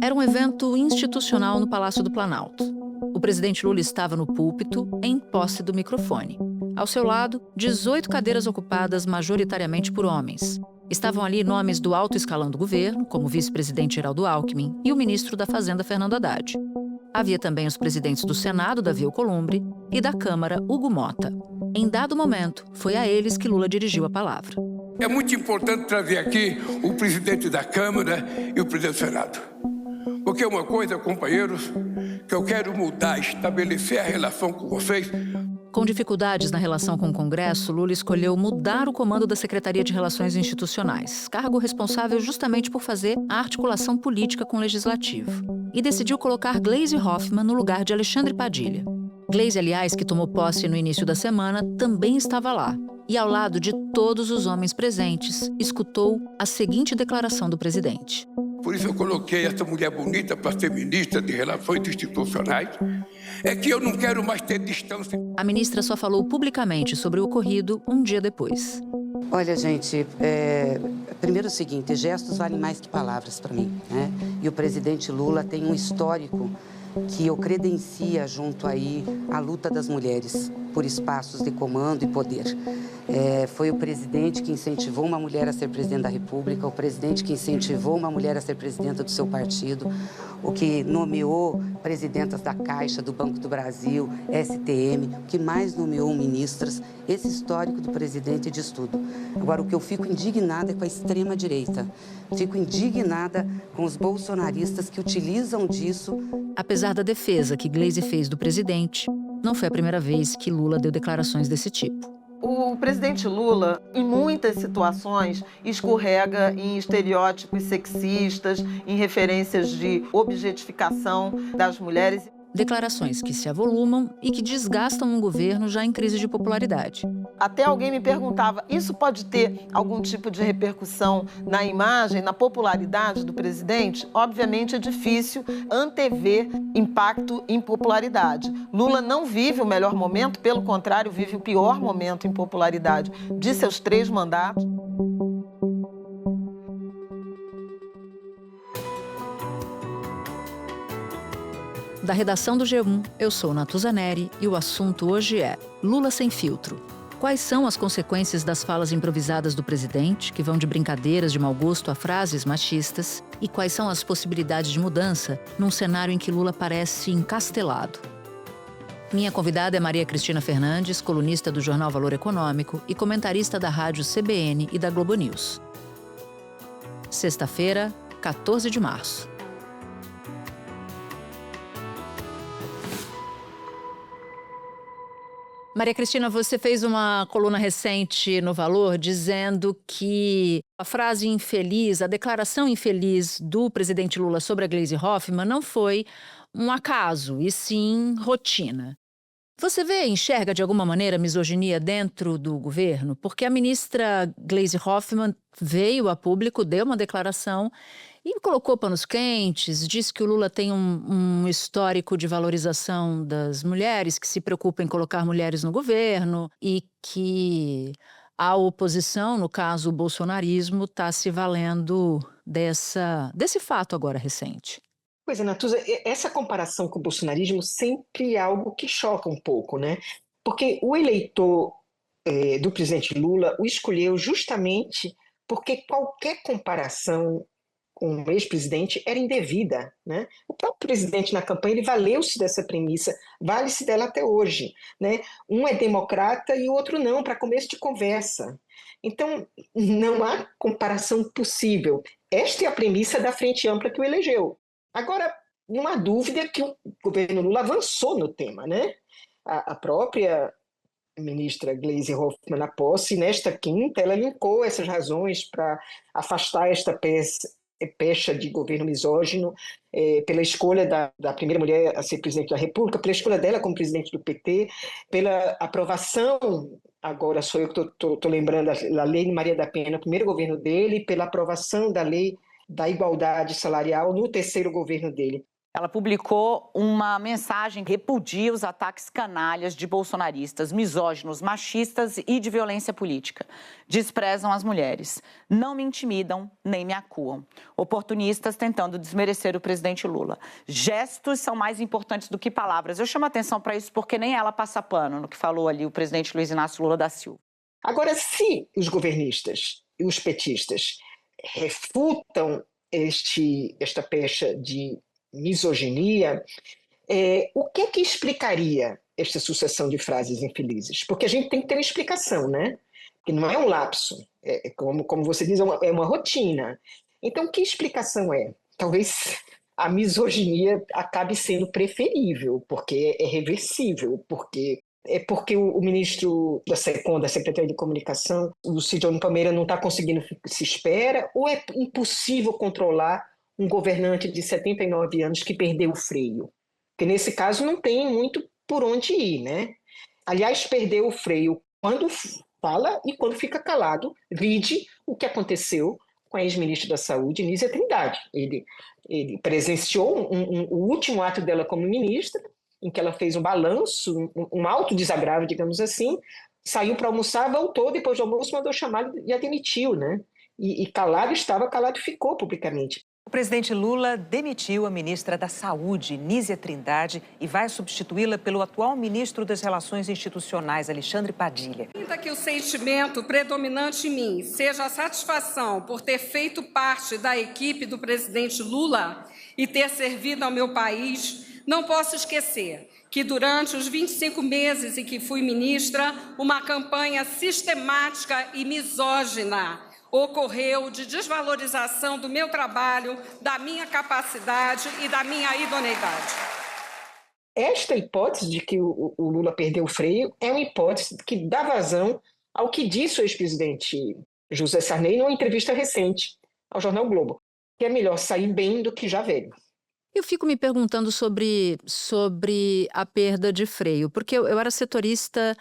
Era um evento institucional no Palácio do Planalto. O presidente Lula estava no púlpito, em posse do microfone. Ao seu lado, 18 cadeiras ocupadas majoritariamente por homens. Estavam ali nomes do alto escalão do governo, como o vice-presidente Geraldo Alckmin e o ministro da Fazenda, Fernando Haddad. Havia também os presidentes do Senado, Davi Alcolumbre, e da Câmara, Hugo Motta. Em dado momento, foi a eles que Lula dirigiu a palavra. É muito importante trazer aqui o presidente da Câmara e o presidente do Senado. Porque é uma coisa, companheiros, que eu quero mudar, estabelecer a relação com vocês. Com dificuldades na relação com o Congresso, Lula escolheu mudar o comando da Secretaria de Relações Institucionais, cargo responsável justamente por fazer a articulação política com o Legislativo. E decidiu colocar Gleisi Hoffmann no lugar de Alexandre Padilha. Gleisi, aliás, que tomou posse no início da semana, também estava lá. E ao lado de todos os homens presentes, escutou a seguinte declaração do presidente. Por isso eu coloquei essa mulher bonita para ser ministra de Relações Institucionais. É que eu não quero mais ter distância. A ministra só falou publicamente sobre o ocorrido um dia depois. Olha, gente, primeiro o seguinte, gestos valem mais que palavras para mim, né? E o presidente Lula tem um histórico que o credencia junto aí à luta das mulheres por espaços de comando e poder. Foi o presidente que incentivou uma mulher a ser presidente da República, o presidente que incentivou uma mulher a ser presidenta do seu partido, o que nomeou presidentas da Caixa, do Banco do Brasil, STM, o que mais nomeou ministras. Esse histórico do presidente diz tudo. Agora, o que eu fico indignada é com a extrema-direita. Fico indignada com os bolsonaristas que utilizam disso. Apesar da defesa que Gleisi fez do presidente, não foi a primeira vez que Lula deu declarações desse tipo. O presidente Lula, em muitas situações, escorrega em estereótipos sexistas, em referências de objetificação das mulheres. Declarações que se avolumam e que desgastam um governo já em crise de popularidade. Até alguém me perguntava, isso pode ter algum tipo de repercussão na imagem, na popularidade do presidente? Obviamente é difícil antever impacto em popularidade. Lula não vive o melhor momento, pelo contrário, vive o pior momento em popularidade de seus 3 mandatos. Da redação do G1, eu sou Natuza Neri e o assunto hoje é Lula sem filtro. Quais são as consequências das falas improvisadas do presidente, que vão de brincadeiras de mau gosto a frases machistas? E quais são as possibilidades de mudança num cenário em que Lula parece encastelado? Minha convidada é Maria Cristina Fernandes, colunista do jornal Valor Econômico e comentarista da rádio CBN e da Globo News. Sexta-feira, 14 de março. Maria Cristina, você fez uma coluna recente no Valor dizendo que a frase infeliz, a declaração infeliz do presidente Lula sobre a Gleisi Hoffmann não foi um acaso, e sim rotina. Você enxerga de alguma maneira misoginia dentro do governo? Porque a ministra Gleisi Hoffmann veio a público, deu uma declaração e colocou panos quentes, disse que o Lula tem um histórico de valorização das mulheres, que se preocupa em colocar mulheres no governo e que a oposição, no caso o bolsonarismo, está se valendo desse fato agora recente. Pois é, Natuza, essa comparação com o bolsonarismo sempre é algo que choca um pouco, né? Porque o eleitor do presidente Lula o escolheu justamente porque qualquer comparação com o ex-presidente era indevida, né? O próprio presidente na campanha ele valeu-se dessa premissa, vale-se dela até hoje, né? Um é democrata e o outro não, para começo de conversa. Então, não há comparação possível. Esta é a premissa da Frente Ampla que o elegeu. Agora, não há dúvida que o governo Lula avançou no tema, né? A própria ministra Gleisi Hoffmann, na posse, nesta quinta, ela linkou essas razões para afastar esta pecha de governo misógino, pela escolha da primeira mulher a ser presidente da República, pela escolha dela como presidente do PT, pela aprovação, agora sou eu que estou lembrando, da lei de Maria da Penha, no primeiro governo dele, pela aprovação da lei da igualdade salarial no terceiro governo dele. Ela publicou uma mensagem que repudia os ataques canalhas de bolsonaristas, misóginos, machistas e de violência política. Desprezam as mulheres. Não me intimidam nem me acuam. Oportunistas tentando desmerecer o presidente Lula. Gestos são mais importantes do que palavras. Eu chamo a atenção para isso porque nem ela passa pano no que falou ali o presidente Luiz Inácio Lula da Silva. Agora, se os governistas e os petistas refutam esta pecha de misoginia, o que é que explicaria esta sucessão de frases infelizes? Porque a gente tem que ter uma explicação, né? Que não é um lapso, como você diz, é uma rotina. Então, que explicação é? Talvez a misoginia acabe sendo preferível, porque é reversível, porque o ministro da SECOM, da Secretaria de Comunicação, o Sidônio Palmeira, não está conseguindo se espera, ou é impossível controlar um governante de 79 anos que perdeu o freio? Porque nesse caso não tem muito por onde ir, né? Aliás, perdeu o freio quando fala e quando fica calado. Vide o que aconteceu com a ex-ministra da Saúde, Nízia Trindade. Ele presenciou o último ato dela como ministra, em que ela fez um balanço, um alto desagravo, digamos assim, saiu para almoçar, voltou, depois do almoço mandou chamar e a demitiu, né? E calado estava, calado ficou publicamente. O presidente Lula demitiu a ministra da Saúde, Nízia Trindade, e vai substituí-la pelo atual ministro das Relações Institucionais, Alexandre Padilha. Ainda que o sentimento predominante em mim seja a satisfação por ter feito parte da equipe do presidente Lula e ter servido ao meu país, não posso esquecer que durante os 25 meses em que fui ministra, uma campanha sistemática e misógina ocorreu de desvalorização do meu trabalho, da minha capacidade e da minha idoneidade. Esta hipótese de que o Lula perdeu o freio é uma hipótese que dá vazão ao que disse o ex-presidente José Sarney numa entrevista recente ao jornal Globo, que é melhor sair bem do que já velho. Eu fico me perguntando sobre a perda de freio, porque eu era setorista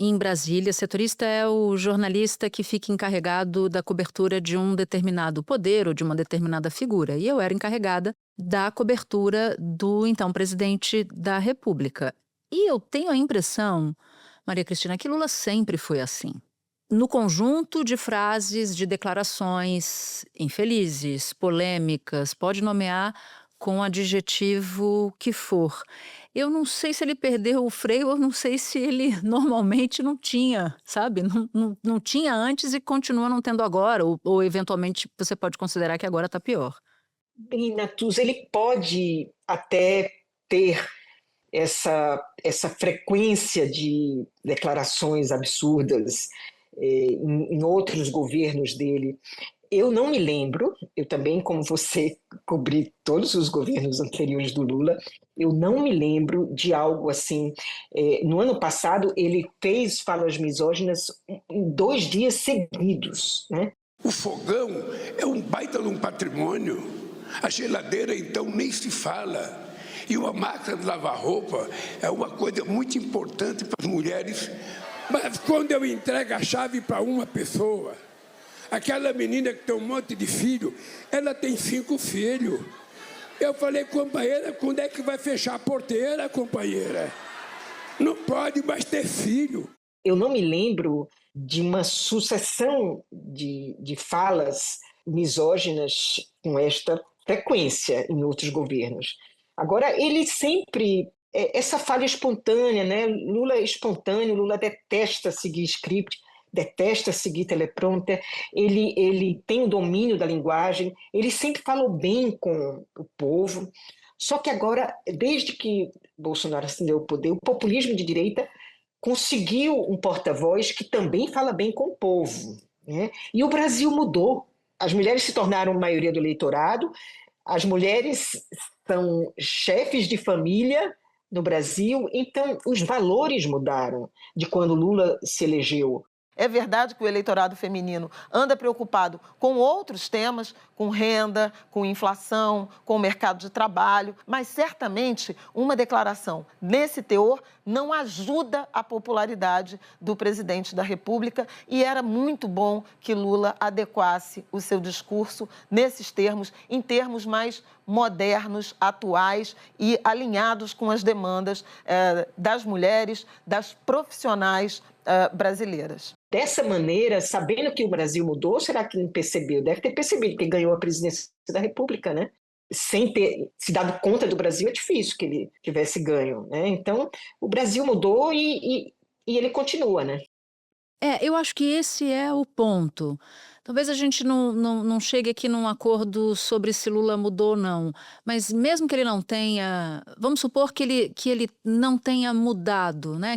em Brasília. Setorista é o jornalista que fica encarregado da cobertura de um determinado poder ou de uma determinada figura. E eu era encarregada da cobertura do então presidente da República. E eu tenho a impressão, Maria Cristina, que Lula sempre foi assim. No conjunto de frases, de declarações infelizes, polêmicas, pode nomear com o adjetivo que for. Eu não sei se ele perdeu o freio, eu não sei se ele normalmente não tinha, sabe? Não tinha antes e continua não tendo agora, ou eventualmente você pode considerar que agora está pior. Bem, Natuza, ele pode até ter essa frequência de declarações absurdas em outros governos dele. Eu não me lembro, eu também, como você, cobri todos os governos anteriores do Lula, eu não me lembro de algo assim. No ano passado, ele fez falas misóginas em 2 dias seguidos, né? O fogão é um baita de um patrimônio. A geladeira, então, nem se fala. E uma máquina de lavar roupa é uma coisa muito importante para as mulheres. Mas quando eu entrego a chave para uma pessoa, aquela menina que tem um monte de filho, ela tem 5 filhos. Eu falei, companheira, quando é que vai fechar a porteira, companheira? Não pode mais ter filho. Eu não me lembro de uma sucessão de falas misóginas com esta frequência em outros governos. Agora, ele sempre... essa fala espontânea, né? Lula é espontâneo, Lula detesta seguir script, detesta seguir teleprompter, ele tem o domínio da linguagem, ele sempre falou bem com o povo. Só que agora, desde que Bolsonaro ascendeu ao poder, o populismo de direita conseguiu um porta-voz que também fala bem com o povo, né? E o Brasil mudou. As mulheres se tornaram maioria do eleitorado, as mulheres são chefes de família no Brasil, então os valores mudaram de quando Lula se elegeu. É verdade que o eleitorado feminino anda preocupado com outros temas, com renda, com inflação, com o mercado de trabalho, mas certamente uma declaração nesse teor não ajuda a popularidade do presidente da República e era muito bom que Lula adequasse o seu discurso nesses termos, em termos mais modernos, atuais e alinhados com as demandas das mulheres, das profissionais brasileiras. Dessa maneira, sabendo que o Brasil mudou, será que não percebeu? Deve ter percebido que ganhou a presidência da República, né? Sem ter se dado conta do Brasil, é difícil que ele tivesse ganho, né? Então, o Brasil mudou e ele continua, né? Eu acho que esse é o ponto. Talvez a gente não chegue aqui num acordo sobre se Lula mudou ou não, mas mesmo que ele não tenha, vamos supor que ele não tenha mudado, né?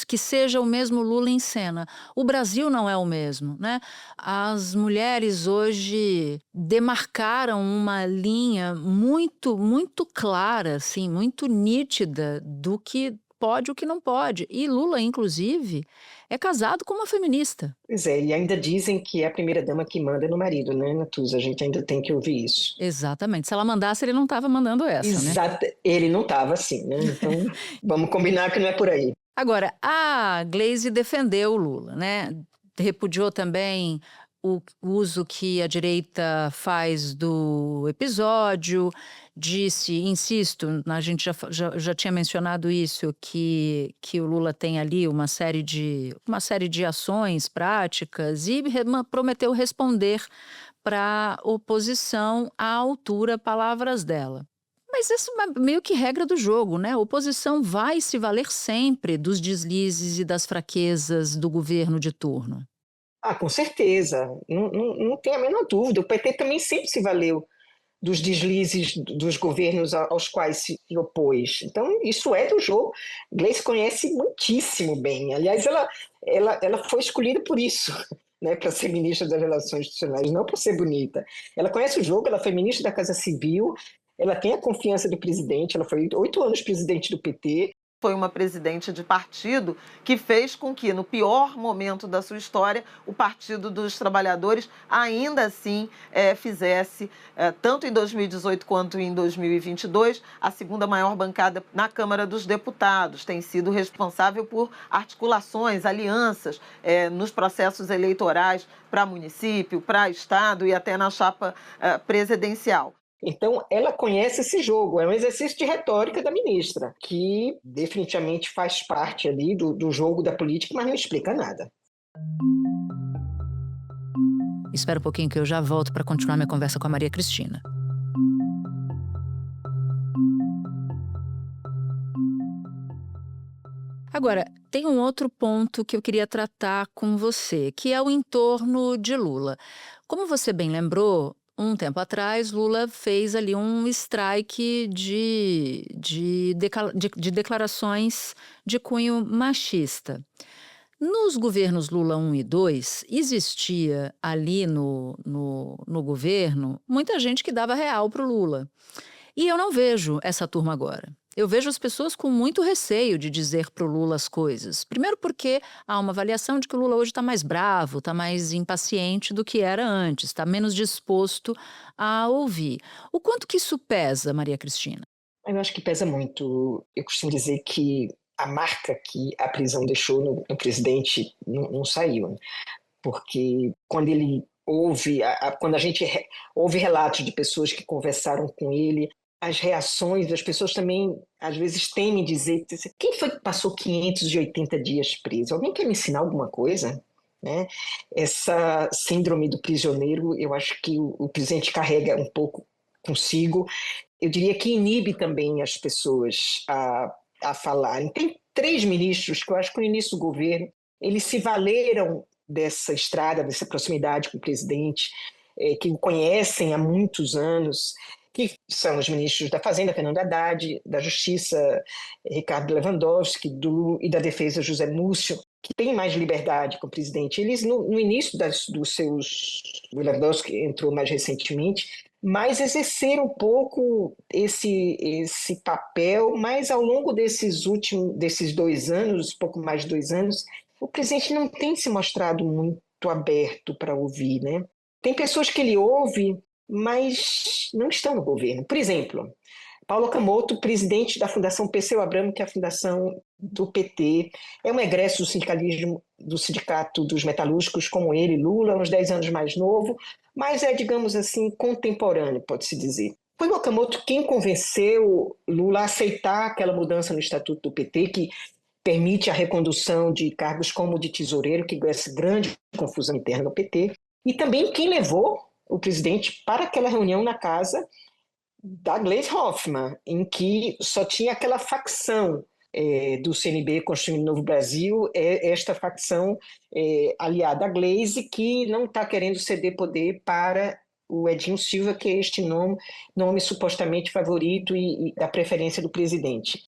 Que seja o mesmo Lula em cena. O Brasil não é o mesmo, né? As mulheres hoje demarcaram uma linha muito, muito clara, assim, muito nítida do que pode e o que não pode. E Lula, inclusive, é casado com uma feminista. Pois é, e ainda dizem que é a primeira-dama que manda no marido, né, Natuza? A gente ainda tem que ouvir isso. Exatamente. Se ela mandasse, ele não estava mandando essa, né? Ele não estava assim, né? Então, vamos combinar que não é por aí. Agora, a Gleisi defendeu o Lula, né? Repudiou também o uso que a direita faz do episódio, disse, insisto, a gente já tinha mencionado isso, que o Lula tem ali uma série de ações práticas e prometeu responder para a oposição à altura, palavras dela. Mas isso é meio que regra do jogo, né? A oposição vai se valer sempre dos deslizes e das fraquezas do governo de turno. Com certeza, não tem a menor dúvida. O PT também sempre se valeu dos deslizes dos governos aos quais se opôs. Então, isso é do jogo. Gleisi conhece muitíssimo bem. Aliás, ela foi escolhida por isso, né, para ser ministra das Relações Institucionais, não por ser bonita. Ela conhece o jogo, ela foi ministra da Casa Civil, ela tem a confiança do presidente, ela foi 8 anos presidente do PT. Foi uma presidente de partido que fez com que, no pior momento da sua história, o Partido dos Trabalhadores ainda assim fizesse, tanto em 2018 quanto em 2022, a segunda maior bancada na Câmara dos Deputados. Tem sido responsável por articulações, alianças nos processos eleitorais para município, para estado e até na chapa presidencial. Então, ela conhece esse jogo, é um exercício de retórica da ministra, que definitivamente faz parte ali do jogo da política, mas não explica nada. Espera um pouquinho que eu já volto para continuar minha conversa com a Maria Cristina. Agora, tem um outro ponto que eu queria tratar com você, que é o entorno de Lula. Como você bem lembrou, um tempo atrás, Lula fez ali um strike de declarações de cunho machista. Nos governos Lula 1 e 2, existia ali no governo muita gente que dava real para o Lula. E eu não vejo essa turma agora. Eu vejo as pessoas com muito receio de dizer para o Lula as coisas. Primeiro porque há uma avaliação de que o Lula hoje está mais bravo, está mais impaciente do que era antes, está menos disposto a ouvir. O quanto que isso pesa, Maria Cristina? Eu acho que pesa muito. Eu costumo dizer que a marca que a prisão deixou no presidente não saiu, né? Porque quando ele ouve, quando a gente ouve relatos de pessoas que conversaram com ele, as reações das pessoas também, às vezes, temem dizer: quem foi que passou 580 dias preso? Alguém quer me ensinar alguma coisa? Né? Essa síndrome do prisioneiro, eu acho que o presidente carrega um pouco consigo. Eu diria que inibe também as pessoas a falarem. Tem 3 ministros que eu acho que no início do governo eles se valeram dessa estrada, dessa proximidade com o presidente, que o conhecem há muitos anos, que são os ministros da Fazenda, Fernando Haddad, da Justiça, Ricardo Lewandowski, e da Defesa, José Múcio, que têm mais liberdade com o presidente. Eles, no início dos seus... O Lewandowski entrou mais recentemente, mas exerceram um pouco esse papel, mas ao longo desses 2 anos, pouco mais de 2 anos, o presidente não tem se mostrado muito aberto para ouvir, né? Tem pessoas que ele ouve mas não estão no governo. Por exemplo, Paulo Okamoto, presidente da Fundação Perseu Abramo, que é a fundação do PT, é um egresso do sindicalismo, do Sindicato dos Metalúrgicos, como ele, Lula, uns 10 anos mais novo, mas é, digamos assim, contemporâneo, pode-se dizer. Foi o Okamoto quem convenceu Lula a aceitar aquela mudança no Estatuto do PT, que permite a recondução de cargos como de tesoureiro, que essa grande confusão interna no PT, e também quem levou o presidente para aquela reunião na casa da Gleisi Hoffmann, em que só tinha aquela facção do CNB Construindo Novo Brasil, esta facção aliada à Gleisi, que não está querendo ceder poder para o Edinho Silva, que é este nome supostamente favorito e da preferência do presidente.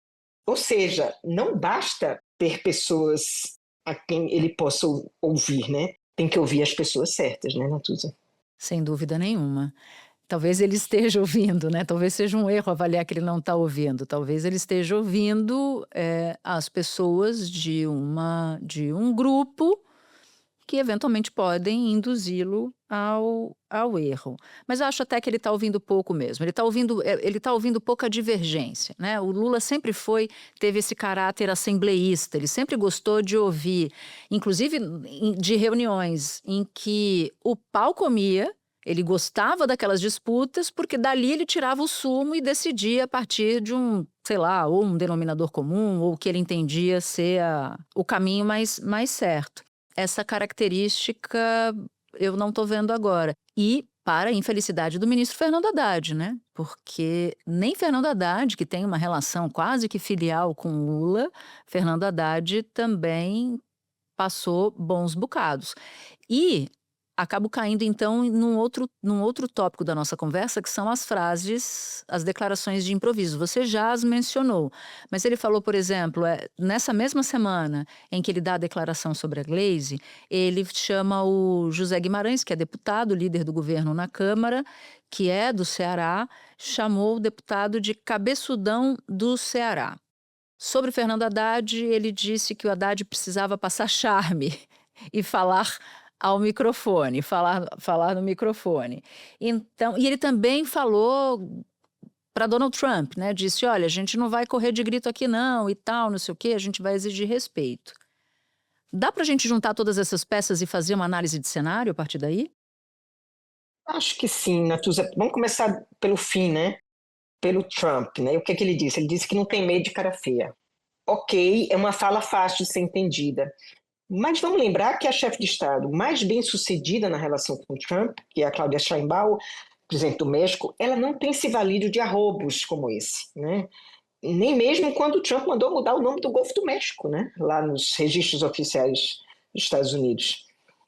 Ou seja, não basta ter pessoas a quem ele possa ouvir, né? Tem que ouvir as pessoas certas, né, Natuza? Sem dúvida nenhuma. Talvez ele esteja ouvindo, né? Talvez seja um erro avaliar que ele não está ouvindo. Talvez ele esteja ouvindo as pessoas de um grupo que eventualmente podem induzi-lo ao erro. Mas eu acho até que ele está ouvindo pouco mesmo. Ele está ouvindo pouca divergência, né? O Lula sempre teve esse caráter assembleísta. Ele sempre gostou de ouvir, inclusive de reuniões em que o pau comia. Ele gostava daquelas disputas porque dali ele tirava o sumo e decidia a partir de ou um denominador comum, ou o que ele entendia ser o caminho mais certo. Essa característica eu não estou vendo agora. E para a infelicidade do ministro Fernando Haddad, né? Porque nem Fernando Haddad, que tem uma relação quase que filial com Lula, Fernando Haddad também passou bons bocados. E acabo caindo, então, num outro tópico da nossa conversa, que são as frases, as declarações de improviso. Você já as mencionou, mas ele falou, por exemplo, nessa mesma semana em que ele dá a declaração sobre a Gleisi, ele chama o José Guimarães, que é deputado, líder do governo na Câmara, que é do Ceará, chamou o deputado de cabeçudão do Ceará. Sobre Fernando Haddad, ele disse que o Haddad precisava passar charme e falar ao microfone, falar no microfone. Então, e ele também falou para Donald Trump, né? Disse, olha, a gente não vai correr de grito aqui não e tal, não sei o quê, a gente vai exigir respeito. Dá para a gente juntar todas essas peças e fazer uma análise de cenário a partir daí? Acho que sim, Natuza. Vamos começar pelo fim, né? Pelo Trump, né? O que é que ele disse? Ele disse que não tem medo de cara feia. Ok, é uma fala fácil de ser entendida. Mas vamos lembrar que a chefe de Estado mais bem-sucedida na relação com o Trump, que é a Cláudia Sheinbaum, presidente do México, ela não tem se valido de arrobos como esse, né? Nem mesmo quando o Trump mandou mudar o nome do Golfo do México, né? Lá nos registros oficiais dos Estados Unidos.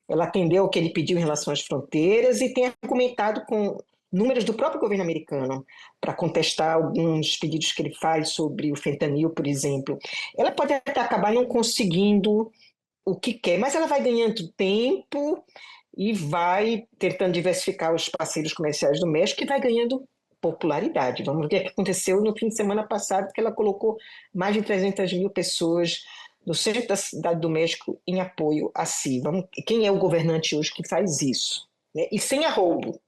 Ela atendeu o que ele pediu em relação às fronteiras e tem argumentado com números do próprio governo americano para contestar alguns pedidos que ele faz sobre o fentanil, por exemplo. Ela pode até acabar não conseguindo o que quer, mas ela vai ganhando tempo e vai tentando diversificar os parceiros comerciais do México e vai ganhando popularidade. Vamos ver o que aconteceu no fim de semana passado, que ela colocou mais de 300 mil pessoas no centro da cidade do México em apoio a si. Quem é o governante hoje que faz isso? Né? E sem arroubo.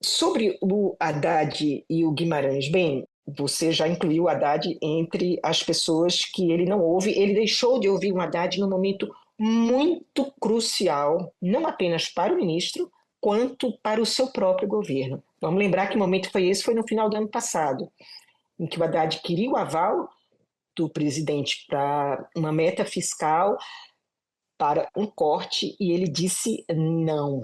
Sobre o Haddad e o Guimarães, bem, você já incluiu o Haddad entre as pessoas que ele não ouve. Ele deixou de ouvir o Haddad no momento muito crucial, não apenas para o ministro, quanto para o seu próprio governo. Vamos lembrar que momento foi esse? Foi no final do ano passado, em que o Haddad queria o aval do presidente para uma meta fiscal, para um corte, e ele disse não.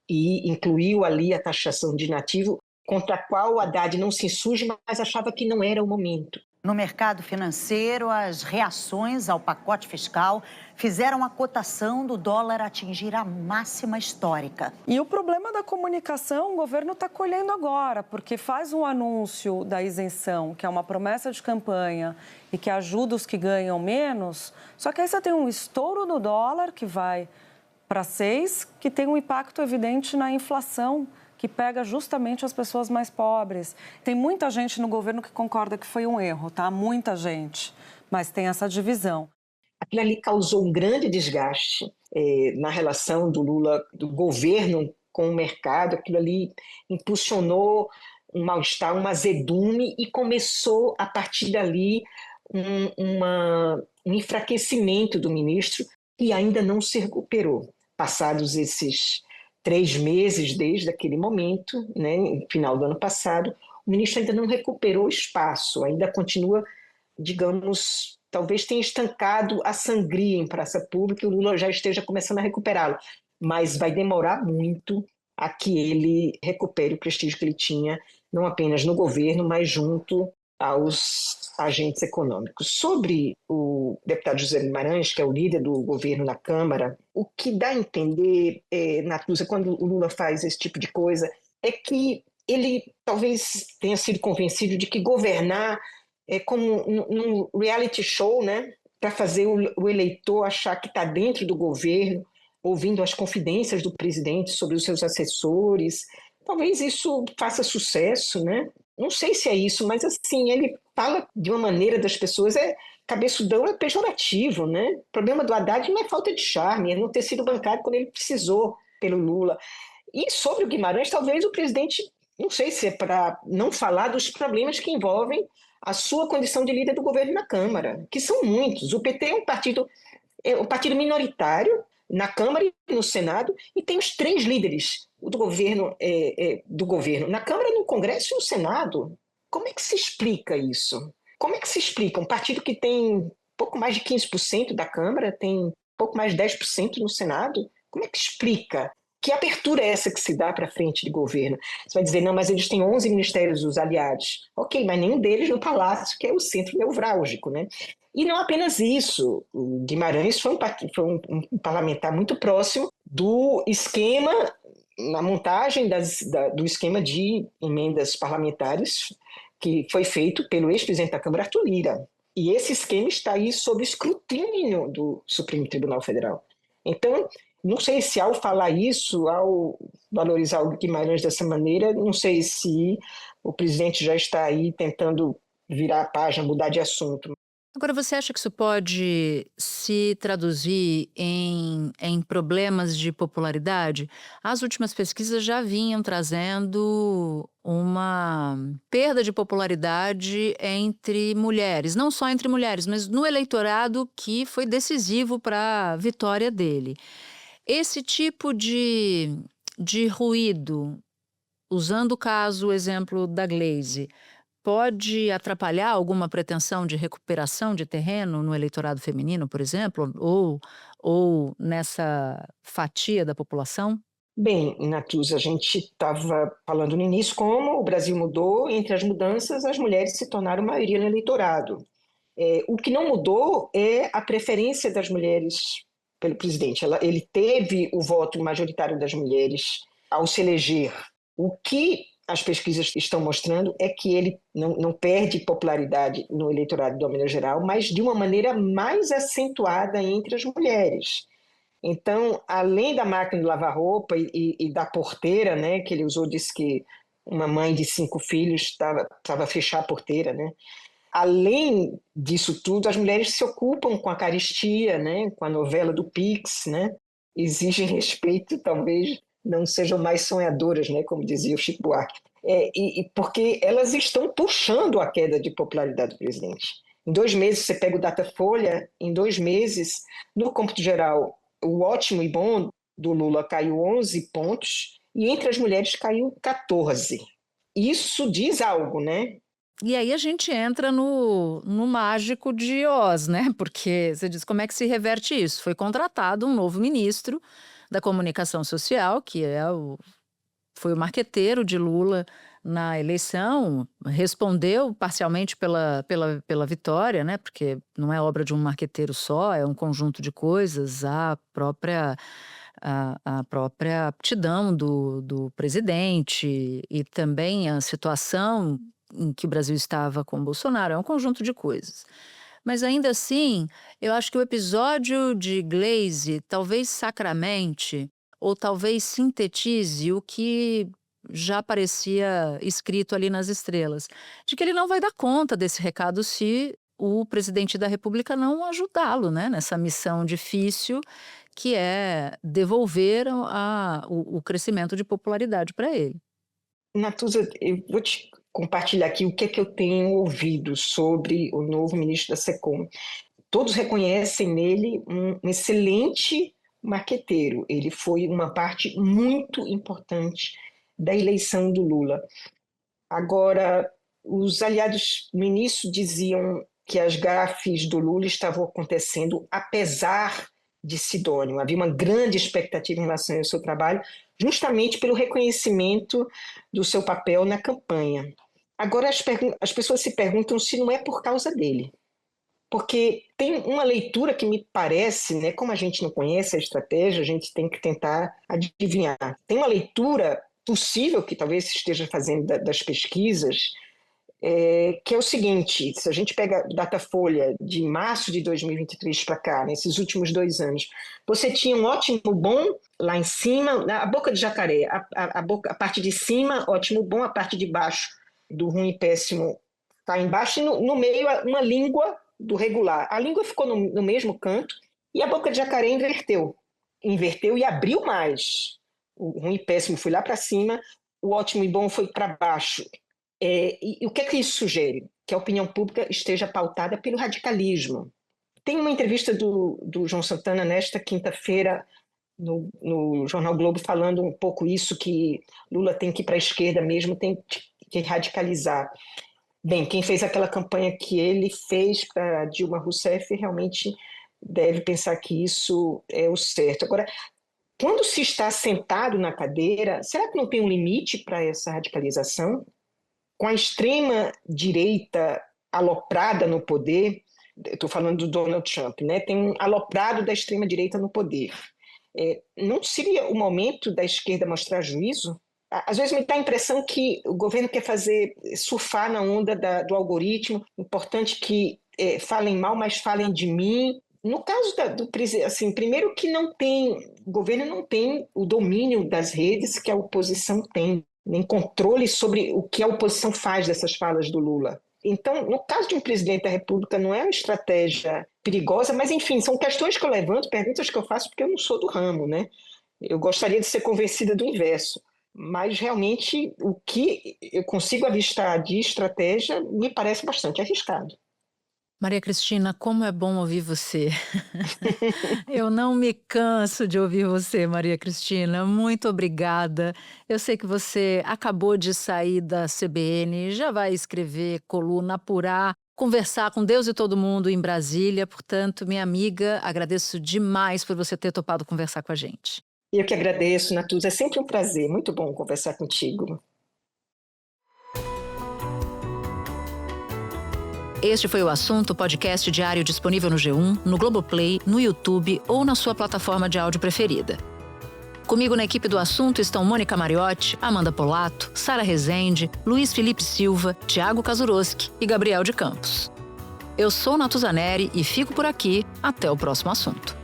E incluiu ali a taxação de inativo, contra a qual o Haddad não se insurge, mas achava que não era o momento. No mercado financeiro, as reações ao pacote fiscal fizeram a cotação do dólar atingir a máxima histórica. E o problema da comunicação, o governo está colhendo agora, porque faz um anúncio da isenção, que é uma promessa de campanha e que ajuda os que ganham menos, só que aí você tem um estouro no dólar que vai para 6, que tem um impacto evidente na inflação, que pega justamente as pessoas mais pobres. Tem muita gente no governo que concorda que foi um erro, tá? Muita gente, mas tem essa divisão. Aquilo ali causou um grande desgaste na relação do Lula, do governo com o mercado, aquilo ali impulsionou um mal-estar, um azedume, e começou, a partir dali, um enfraquecimento do ministro, que ainda não se recuperou. Passados esses 3 meses desde aquele momento, né, no final do ano passado, o ministro ainda não recuperou espaço, ainda continua, digamos, talvez tenha estancado a sangria em praça pública e o Lula já esteja começando a recuperá-lo, mas vai demorar muito a que ele recupere o prestígio que ele tinha, não apenas no governo, mas junto aos agentes econômicos. Sobre o deputado José Guimarães, que é o líder do governo na Câmara, o que dá a entender, Natuza, quando o Lula faz esse tipo de coisa, é que ele talvez tenha sido convencido de que governar é como num reality show, né, para fazer o eleitor achar que está dentro do governo, ouvindo as confidências do presidente sobre os seus assessores. Talvez isso faça sucesso, né? Não sei se é isso, mas assim, ele fala de uma maneira das pessoas, cabeçudão é pejorativo, né? O problema do Haddad não é falta de charme, é não ter sido bancado quando ele precisou pelo Lula. E sobre o Guimarães, talvez o presidente, não sei se é para não falar dos problemas que envolvem a sua condição de líder do governo na Câmara, que são muitos. O PT é um partido minoritário na Câmara e no Senado, e tem os 3 líderes do governo, na Câmara, no Congresso e no Senado. Como é que se explica isso? Como é que se explica um partido que tem pouco mais de 15% da Câmara, tem pouco mais de 10% no Senado? Como é que explica? Que abertura é essa que se dá para frente de governo? Você vai dizer, não, mas eles têm 11 ministérios, os aliados. Ok, mas nenhum deles no Palácio, que é o centro nevrálgico, né? E não apenas isso, o Guimarães foi um parlamentar muito próximo do esquema, na montagem do esquema de emendas parlamentares que foi feito pelo ex-presidente da Câmara, Arthur Lira. E esse esquema está aí sob escrutínio do Supremo Tribunal Federal. Então, não sei se ao falar isso, ao valorizar o Guimarães dessa maneira, não sei se o presidente já está aí tentando virar a página, mudar de assunto. Agora, você acha que isso pode se traduzir em problemas de popularidade? As últimas pesquisas já vinham trazendo uma perda de popularidade entre mulheres, não só entre mulheres, mas no eleitorado que foi decisivo para a vitória dele. Esse tipo de ruído, usando o exemplo da Gleisi, pode atrapalhar alguma pretensão de recuperação de terreno no eleitorado feminino, por exemplo, ou nessa fatia da população? Bem, Natuza, a gente estava falando no início como o Brasil mudou, entre as mudanças as mulheres se tornaram maioria no eleitorado. O que não mudou é a preferência das mulheres pelo presidente. Ele teve o voto majoritário das mulheres ao se eleger. O que as pesquisas estão mostrando é que ele não perde popularidade no eleitorado de uma maneira geral, mas de uma maneira mais acentuada entre as mulheres. Então, além da máquina de lavar roupa e da porteira, né, que ele usou, disse que uma mãe de 5 filhos estava a fechar a porteira, né? Além disso tudo, as mulheres se ocupam com a caristia, né, com a novela do Pix, né? Exigem respeito, talvez não sejam mais sonhadoras, né, como dizia o Chico Buarque, porque elas estão puxando a queda de popularidade do presidente. Em 2 meses, você pega o Datafolha, em 2 meses, no cômputo geral, o ótimo e bom do Lula caiu 11 pontos e entre as mulheres caiu 14. Isso diz algo, né? E aí a gente entra no mágico de Oz, né? Porque você diz, como é que se reverte isso? Foi contratado um novo ministro da comunicação social, que foi o marqueteiro de Lula na eleição, respondeu parcialmente pela vitória, né? Porque não é obra de um marqueteiro só, é um conjunto de coisas, a própria aptidão do presidente e também a situação em que o Brasil estava com o Bolsonaro, é um conjunto de coisas. Mas ainda assim, eu acho que o episódio de Gleisi talvez sacramente ou talvez sintetize o que já parecia escrito ali nas estrelas, de que ele não vai dar conta desse recado se o presidente da República não ajudá-lo, né, nessa missão difícil que é devolver o crescimento de popularidade para ele. Natuza, eu vou te compartilhar aqui o que é que eu tenho ouvido sobre o novo ministro da SECOM. Todos reconhecem nele um excelente marqueteiro. Ele foi uma parte muito importante da eleição do Lula. Agora, os aliados no início diziam que as gafes do Lula estavam acontecendo apesar de Sidônio. Havia uma grande expectativa em relação ao seu trabalho, justamente pelo reconhecimento do seu papel na campanha. Agora, as pessoas se perguntam se não é por causa dele. Porque tem uma leitura que me parece, né, como a gente não conhece a estratégia, a gente tem que tentar adivinhar. Tem uma leitura possível, que talvez esteja fazendo das pesquisas, que é o seguinte: se a gente pega a Datafolha de março de 2023 para cá, nesses últimos 2 anos, você tinha um ótimo bom lá em cima, a boca de jacaré, a parte de cima, ótimo bom, a parte de baixo do ruim e péssimo está embaixo, e no meio uma língua do regular. A língua ficou no mesmo canto e a boca de jacaré inverteu e abriu mais. O ruim e péssimo foi lá para cima, o ótimo e bom foi para baixo. E o que é que isso sugere? Que a opinião pública esteja pautada pelo radicalismo. Tem uma entrevista do João Santana nesta quinta-feira no Jornal Globo falando um pouco isso, que Lula tem que ir para a esquerda mesmo, tem que radicalizar. Bem, quem fez aquela campanha que ele fez para Dilma Rousseff realmente deve pensar que isso é o certo. Agora, quando se está sentado na cadeira, será que não tem um limite para essa radicalização? Com a extrema-direita aloprada no poder, estou falando do Donald Trump, né? Tem um aloprado da extrema-direita no poder. Não seria o momento da esquerda mostrar juízo? Às vezes me dá a impressão que o governo quer surfar na onda do algoritmo. Importante que falem mal, mas falem de mim. No caso do presidente, assim, primeiro que o governo não tem o domínio das redes que a oposição tem, nem controle sobre o que a oposição faz dessas falas do Lula. Então, no caso de um presidente da República, não é uma estratégia perigosa, mas, enfim, são questões que eu levanto, perguntas que eu faço, porque eu não sou do ramo, né? Eu gostaria de ser convencida do inverso. Mas, realmente, o que eu consigo avistar de estratégia me parece bastante arriscado. Maria Cristina, como é bom ouvir você. Eu não me canso de ouvir você, Maria Cristina. Muito obrigada. Eu sei que você acabou de sair da CBN, já vai escrever coluna, apurar, conversar com Deus e todo mundo em Brasília. Portanto, minha amiga, agradeço demais por você ter topado conversar com a gente. Eu que agradeço, Natuza. É sempre um prazer. Muito bom conversar contigo. Este foi o Assunto, podcast diário disponível no G1, no Globoplay, no YouTube ou na sua plataforma de áudio preferida. Comigo na equipe do Assunto estão Mônica Mariotti, Amanda Polato, Sara Rezende, Luiz Felipe Silva, Thiago Kazuroski e Gabriel de Campos. Eu sou Natuza Neri e fico por aqui. Até o próximo assunto.